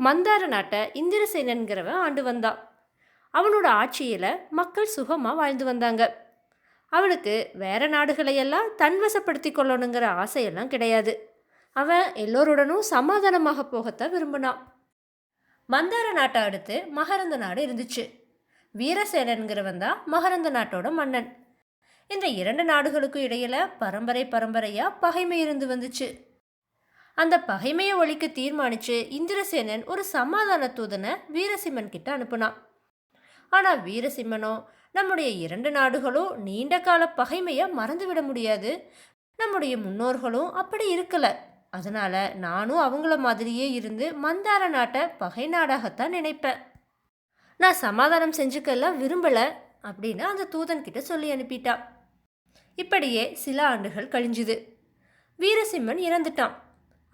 மந்தார நாட்டை இந்திரசேனன்கிறவன் ஆண்டு வந்தான். அவனோட ஆட்சியில் மக்கள் சுகமாக வாழ்ந்து வந்தாங்க. அவனுக்கு வேற நாடுகளையெல்லாம் தன்வசப்படுத்தி கொள்ளணுங்கிற ஆசையெல்லாம் கிடையாது. அவன் எல்லோருடனும் சமாதானமாக போகத்தான் விரும்பினான். மந்தார நாட்டை அடுத்து மகரந்த நாடு இருந்துச்சு. வீரசேனன்கிறவன் தான் மகரந்த நாட்டோட மன்னன். இந்த இரண்டு நாடுகளுக்கும் இடையில பரம்பரையா பகைமை இருந்து வந்துச்சு. அந்த பகைமையை ஒழிக்க தீர்மானிச்சு இந்திரசேனன் ஒரு சமாதான தூதனை வீரசிம்மன் கிட்ட அனுப்புனான். ஆனா வீரசிம்மனோ, நம்முடைய இரண்டு நாடுகளும் நீண்ட கால பகைமையை மறந்துவிட முடியாது, நம்முடைய முன்னோர்களும் அப்படி இருக்கல, அதனால நானும் அவங்கள மாதிரியே இருந்து மந்தார நாட்டை பகை நாடாகத்தான் நினைப்பேன். நான் சமாதானம் செஞ்சுக்கெல்லாம் விரும்பல அப்படின்னு அந்த தூதன் கிட்ட சொல்லி அனுப்பிட்டான். இப்படியே சில ஆண்டுகள் கழிஞ்சுது. வீரசிம்மன் இறந்துட்டான்.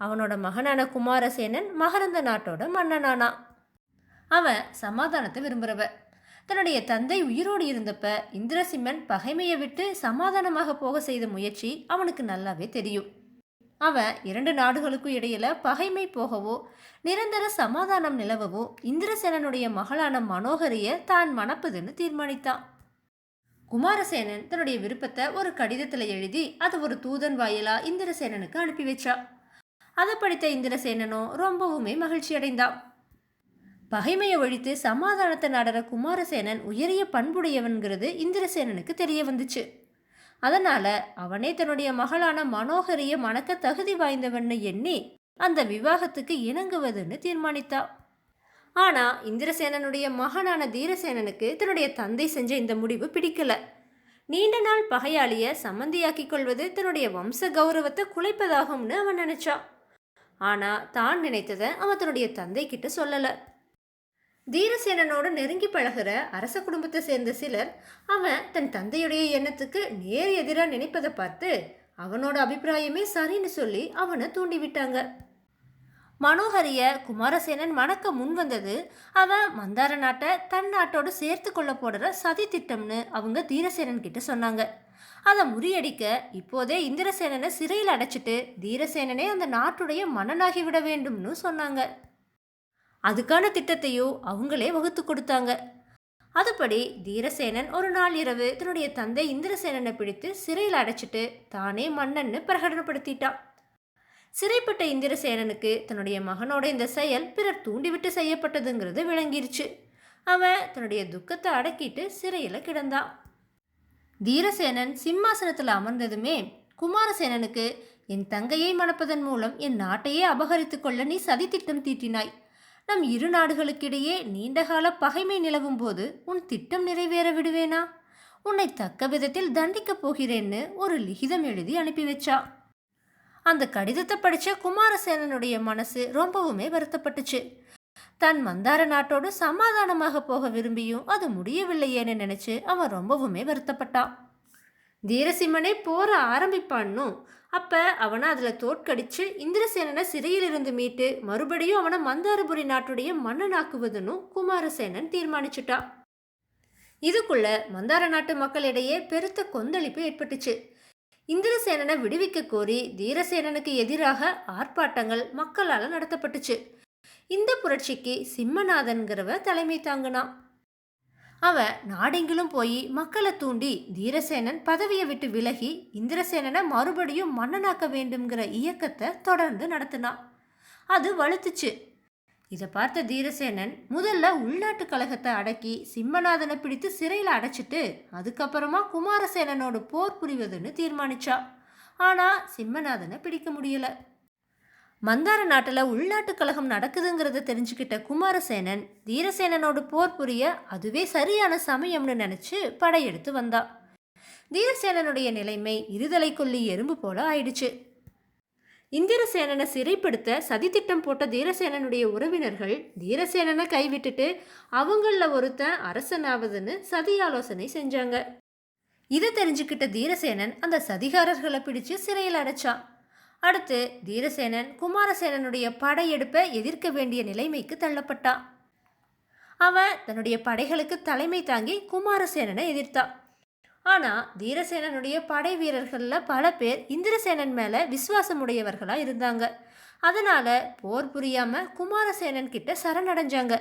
அவனோட மகனான குமாரசேனன் மகரந்த நாட்டோட மன்னனானான். அவன் சமாதானத்தை விரும்புறவ. தன்னுடைய தந்தை உயிரோடு இருந்தப்ப இந்திரசிம்மன் பகைமையை விட்டு சமாதானமாக போக செய்த முயற்சி அவனுக்கு நல்லாவே தெரியும். அவன் இரண்டு நாடுகளுக்கும் இடையில பகைமை போகவோ நிரந்தர சமாதானம் நிலவவோ இந்திரசேனனுடைய மகளான மனோகரிய தான் மணப்பதுன்னு தீர்மானித்தான். குமாரசேனன் தன்னுடைய விருப்பத்தை ஒரு கடிதத்தில் எழுதி அது ஒரு தூதன் வாயிலா இந்திரசேனனுக்கு அனுப்பி வச்சா. அதை படித்த இந்திரசேனனோ ரொம்பவுமே மகிழ்ச்சி அடைந்தான். பகைமையை ஒழித்து சமாதானத்தை நாடுற குமாரசேனன் உயரிய பண்புடையவன்கிறது இந்திரசேனனுக்கு தெரிய வந்துச்சு. அதனால அவனே தன்னுடைய மகளான மனோகரிய மணக்க தகுதி வாய்ந்தவன்னு எண்ணி அந்த விவாகத்துக்கு இணங்குவதுன்னு தீர்மானித்தா. ஆனா இந்திரசேனனுடைய மகனான தீரசேனனுக்கு தன்னுடைய தந்தை செஞ்ச இந்த முடிவு பிடிக்கல. நீண்ட நாள் பகையாளிய சம்மந்தியாக்கி கொள்வது தன்னுடைய வம்ச கௌரவத்தை குலைப்பதாகும்னு அவன் நினைச்சான். ஆனா தான் நினைத்ததை அவன் தன்னுடைய தந்தை கிட்ட சொல்லல. தீரசேனனோடு நெருங்கி பழகிற அரச குடும்பத்தை சேர்ந்த சிலர் அவன் தன் தந்தையுடைய எண்ணத்துக்கு நேர் எதிராக நினைப்பதை பார்த்து அவனோட அபிப்பிராயமே சரின்னு சொல்லி அவனை தூண்டிவிட்டாங்க. மனோகரிய குமாரசேனன் மணக்க முன் வந்தது அவன் மந்தார நாட்டை தன் நாட்டோடு சேர்த்து கொள்ள போடுற சதி திட்டம்னு அவங்க தீரசேனன் கிட்ட சொன்னாங்க. அதை முறியடிக்க இப்போதே இந்திரசேனனை சிறையில் அடைச்சிட்டு தீரசேனனே அந்த நாட்டுடைய மன்னனாகி விட வேண்டும்னு சொன்னாங்க. அதுக்கான திட்டத்தையும் அவங்களே வகுத்து கொடுத்தாங்க. அதுபடி தீரசேனன் ஒரு நாள் இரவு தன்னுடைய தந்தை இந்திரசேனனை பிடித்து சிறையில் அடைச்சிட்டு தானே மன்னன்னு பிரகடனப்படுத்திட்டான். சிறைப்பட்ட இந்திரசேனனுக்கு தன்னுடைய மகனோட இந்த செயல் பிறர் தூண்டிவிட்டு செய்யப்பட்டதுங்கிறது விளங்கிருச்சு. அவன் தன்னுடைய துக்கத்தை அடக்கிட்டு சிறையில் கிடந்தான். தீரசேனன் சிம்மாசனத்தில் அமர்ந்ததுமே குமாரசேனனுக்கு, என் தங்கையை மணப்பதன் மூலம் என் நாட்டையே அபகரித்து கொள்ள நீ சதித்திட்டம் தீட்டினாய். நம் இரு நாடுகளுக்கிடையே நீண்டகால பகைமை நிலவும் போது உன் திட்டம் நிறைவேற விடுவேனா? உன்னை தக்க விதத்தில் தண்டிக்கப் போகிறேன்னு ஒரு லிகிதம் எழுதி அனுப்பி வச்சா. அந்த கடிதத்தை படித்த குமாரசேனனுடைய மனசு ரொம்பவுமே வருத்தப்பட்டுச்சு. தன் மந்தார நாட்டோடு சமாதானமாக போக விரும்பியும் அது முடியவில்லையேன்னு நினைச்சு அவன் ரொம்பவுமே வருத்தப்பட்டான். தீரசிம்மனே போற ஆரம்பிப்பான்னு அப்ப அவனை அதுல தோற்கடிச்சு இந்திரசேனனை சிறையிலிருந்து மீட்டு மறுபடியும் அவனை மந்தாரபுரி நாட்டுடைய மன்னனாக்குவதுன்னு குமாரசேனன் தீர்மானிச்சுட்டான். இதுக்குள்ள மந்தார நாட்டு மக்களிடையே பெருத்த கொந்தளிப்பு ஏற்பட்டுச்சு. இந்திரசேனனை விடுவிக்க கோரி தீரசேனனுக்கு எதிராக ஆர்ப்பாட்டங்கள் மக்களால் நடத்தப்பட்டுச்சு. இந்த புரட்சிக்கு சிம்மநாதன்கிறவ தலைமை தாங்கினான். அவன் நாடெங்கிலும் போய் மக்களை தூண்டி தீரசேனன் பதவியை விட்டு விலகி இந்திரசேனனை மறுபடியும் மன்னனாக்க வேண்டும்ங்கிற இயக்கத்தை தொடர்ந்து நடத்தினான். அது வலுத்துச்சு. இதை பார்த்த தீரசேனன் முதல்ல உள்நாட்டு கழகத்தை அடக்கி சிம்மநாதனை பிடித்து சிறையில் அடைச்சிட்டு அதுக்கப்புறமா குமாரசேனனோடு போர் புரிவதுன்னு தீர்மானிச்சா. ஆனால் சிம்மநாதனை பிடிக்க முடியல. மந்தார நாட்டில் உள்நாட்டு கழகம் நடக்குதுங்கிறத தெரிஞ்சுக்கிட்ட குமாரசேனன் தீரசேனனோடு போர் புரிய அதுவே சரியான சமயம்னு நினச்சி படையெடுத்து வந்தான். தீரசேனனுடைய நிலைமை இருதலை கொல்லி எறும்பு போல ஆயிடுச்சு. இந்திரசேனனை சிறைப்படுத்த சதித்திட்டம் போட்ட தீரசேனனுடைய உறவினர்கள் தீரசேனனை கைவிட்டுட்டு அவங்களில் ஒருத்தன் அரசனாவதுன்னு சதி ஆலோசனை செஞ்சாங்க. இதை தெரிஞ்சுக்கிட்ட தீரசேனன் அந்த சதிகாரர்களை பிடிச்சு சிறையில் அடைச்சான். அடுத்து தீரசேனன் குமாரசேனனுடைய படையெடுப்பை எதிர்க்க வேண்டிய நிலைமைக்கு தள்ளப்பட்டான். அவன் தன்னுடைய படைகளுக்கு தலைமை தாங்கி குமாரசேனனை எதிர்த்தான். ஆனால் தீரசேனனுடைய படை வீரர்களில் பல பேர் இந்திரசேனன் மேலே விசுவாசமுடையவர்களாக இருந்தாங்க. அதனால போர் புரியாம குமாரசேனன் கிட்ட சரணடைஞ்சாங்க.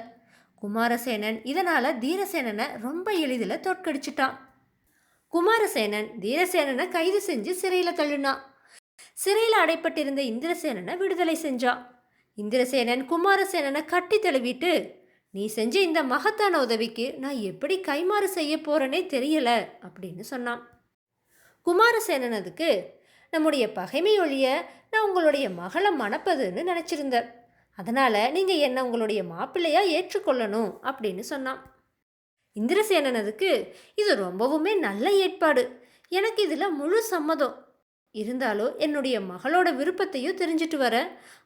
குமாரசேனன் இதனால தீரசேனனை ரொம்ப எளிதில் தோற்கடிச்சிட்டான். குமாரசேனன் தீரசேனனை கைது செஞ்சு சிறையில் தள்ளினான். சிறையில் அடைப்பட்டிருந்த இந்திரசேனனை விடுதலை செஞ்சான். இந்திரசேனன் குமாரசேனனை கட்டி தழுவிட்டு, நீ செஞ்ச இந்த மகத்தான உதவிக்கு நான் எப்படி கைமாறு செய்ய போறேனே தெரியல அப்படின்னு சொன்னான். குமாரசேனன் அதுக்கு, நம்முடைய பகைமை ஒழிய நான் உங்களுடைய மகளை மணப்பதுன்னு நினச்சிருந்தேன். அதனால் நீங்கள் என்னை உங்களுடைய மாப்பிள்ளையாக ஏற்றுக்கொள்ளணும் அப்படின்னு சொன்னான். இந்திரசேனன் அதுக்கு, இது ரொம்பவுமே நல்ல ஏற்பாடு, எனக்கு இதில் முழு சம்மதம். இருந்தாலும் என்னுடைய மகளோட விருப்பத்தையும் தெரிஞ்சிட்டு வர,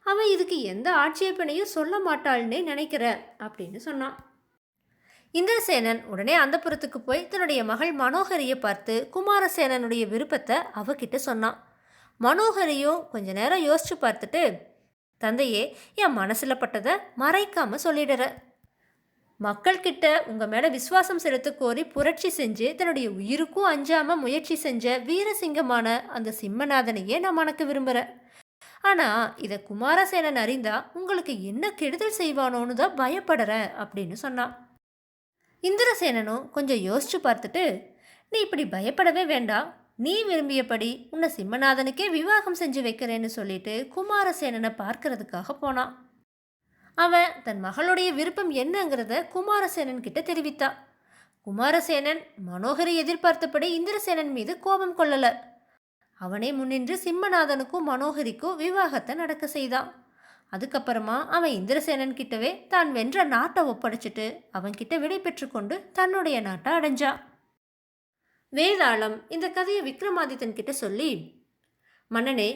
அவன் இதுக்கு எந்த ஆட்சேபனையும் சொல்ல மாட்டாள்னே நினைக்கிற அப்படின்னு சொன்னான். இந்திரசேனன் உடனே அந்தப்புறத்துக்கு போய் தன்னுடைய மகள் மனோகரியை பார்த்து குமாரசேனனுடைய விருப்பத்தை அவகிட்ட சொன்னான். மனோகரியும் கொஞ்ச நேரம் யோசிச்சு பார்த்துட்டு, தந்தையே, என் மனசில் பட்டதை மறைக்காம சொல்லிடுற. மக்கள்கிட்ட உங்கள் மேலே விசுவாசம் செலுத்த கோரி புரட்சி செஞ்சு தன்னுடைய உயிருக்கும் அஞ்சாமல் முயற்சி செஞ்ச வீரசிங்கமான அந்த சிம்மநாதனையே நான் மணக்க விரும்புகிறேன். ஆனால் இதை குமாரசேனன் அறிந்தா உங்களுக்கு என்ன கெடுதல் செய்வானோன்னு தான் பயப்படுற அப்படின்னு சொன்னான். இந்திரசேனனும் கொஞ்சம் யோசிச்சு பார்த்துட்டு, நீ இப்படி பயப்படவே வேண்டாம், நீ விரும்பியபடி உன்னை சிம்மநாதனுக்கே விவாகம் செஞ்சு வைக்கிறேன்னு சொல்லிட்டு குமாரசேனனை பார்க்கறதுக்காக போனான். அவன் தன் மகளுடைய விருப்பம் என்னங்கிறத குமாரசேனன் கிட்ட தெரிவித்தான். குமாரசேனன் மனோகரை எதிர்பார்த்தபடி இந்திரசேனன் மீது கோபம் கொள்ளல. அவனே முன்னின்று சிம்மநாதனுக்கும் மனோகரிக்கும் விவாகத்தை நடக்க செய்தான். அதுக்கப்புறமா அவன் இந்திரசேனன் கிட்டவே தான் வென்ற நாட்டை ஒப்படைச்சிட்டு அவன்கிட்ட விடை பெற்று கொண்டு தன்னுடைய நாட்டை அடைஞ்சான். வேதாளம் இந்த கதையை விக்ரமாதித்தன் கிட்ட சொல்லி, மன்னனே,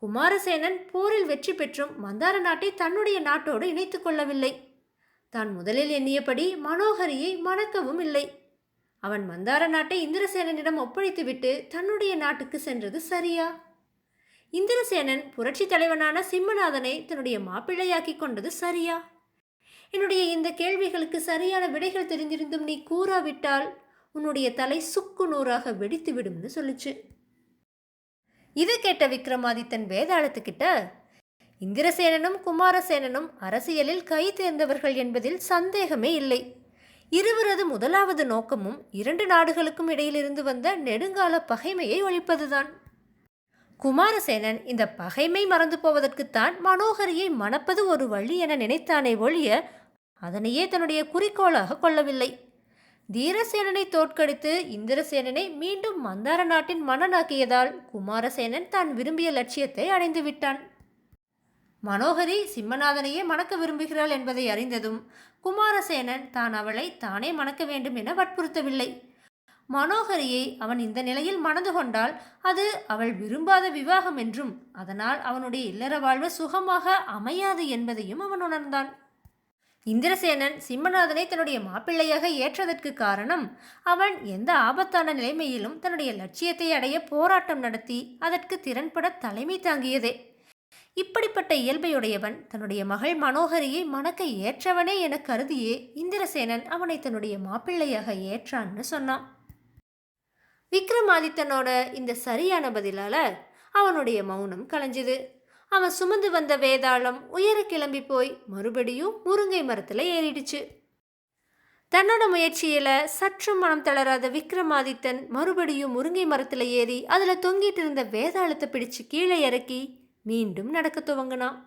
குமாரசேனன் போரில் வெற்றி பெற்றும் மந்தார நாட்டை தன்னுடைய நாட்டோடு இணைத்து கொள்ளவில்லை. தான் முதலில் எண்ணியபடி மனோகரியை மணக்கவும் இல்லை. அவன் மந்தார நாட்டை இந்திரசேனனிடம் ஒப்படைத்துவிட்டு தன்னுடைய நாட்டுக்கு சென்றது சரியா? இந்திரசேனன் புரட்சி தலைவனான சிம்மநாதனை தன்னுடைய மாப்பிள்ளையாக்கி கொண்டது சரியா? என்னுடைய இந்த கேள்விகளுக்கு சரியான விடைகள் தெரிந்திருந்தும் நீ கூறாவிட்டால் உன்னுடைய தலை சுக்கு நூறாக வெடித்து விடும்னு சொல்லிச்சு. இது கேட்ட விக்ரமாதித்தன் வேதாளத்துக்கிட்ட, இந்திரசேனனும் குமாரசேனனும் அரசியலில் கை தேர்ந்தவர்கள் என்பதில் சந்தேகமே இல்லை. இருவரது முதலாவது நோக்கமும் இரண்டு நாடுகளுக்கும் இடையிலிருந்து வந்த நெடுங்கால பகைமையை ஒழிப்பதுதான். குமாரசேனன் இந்த பகைமை மறந்து போவதற்குத்தான் மனோகரியை மணப்பது ஒரு வழி என நினைத்தானே ஒழிய அதனையே தன்னுடைய குறிக்கோளாக கொள்ளவில்லை. தீரசேனனை தோற்கடித்து இந்திரசேனனை மீண்டும் மந்தார நாட்டின் மன்னனாக்கியதால் குமாரசேனன் தான் விரும்பிய லட்சியத்தை அடைந்து விட்டான். மனோகரி சிம்மநாதனையே மணக்க விரும்புகிறாள் என்பதை அறிந்ததும் குமாரசேனன் தான் அவளை தானே மணக்க வேண்டும் என வற்புறுத்தவில்லை. மனோகரியை அவன் இந்த நிலையில் மணந்து கொண்டால் அது அவள் விரும்பாத விவாகம் என்றும் அதனால் அவனுடைய இல்லற வாழ்வு சுகமாக அமையாது என்பதையும் அவன் உணர்ந்தான். இந்திரசேனன் சிம்மநாதனை தன்னுடைய மாப்பிள்ளையாக ஏற்றதற்கு காரணம் அவன் எந்த ஆபத்தான நிலைமையிலும் தன்னுடைய லட்சியத்தை அடைய போராட்டம் நடத்தி அதற்கு திறன்பட தலைமை தாங்கியதே. இப்படிப்பட்ட இயல்பையுடையவன் தன்னுடைய மகள் மனோகரியை மணக்க ஏற்றவனே என கருதியே இந்திரசேனன் அவனை தன்னுடைய மாப்பிள்ளையாக ஏற்றான்னு சொன்னான். விக்ரமாதித்தனோட இந்த சரியான பதிலால அவனுடைய மௌனம் கலைஞ்சுது. அவன் சுமந்து வந்த வேதாளம் உயர கிளம்பி போய் மறுபடியும் முருங்கை மரத்தில் ஏறிடுச்சு. தன்னோட முயற்சியில சற்றும் மனம் தளராத விக்ரமாதித்தன் மறுபடியும் முருங்கை மரத்தில் ஏறி அதில் தொங்கிட்டு இருந்த வேதாளத்தை பிடிச்சு கீழே இறக்கி மீண்டும் நடக்க துவங்கினான்.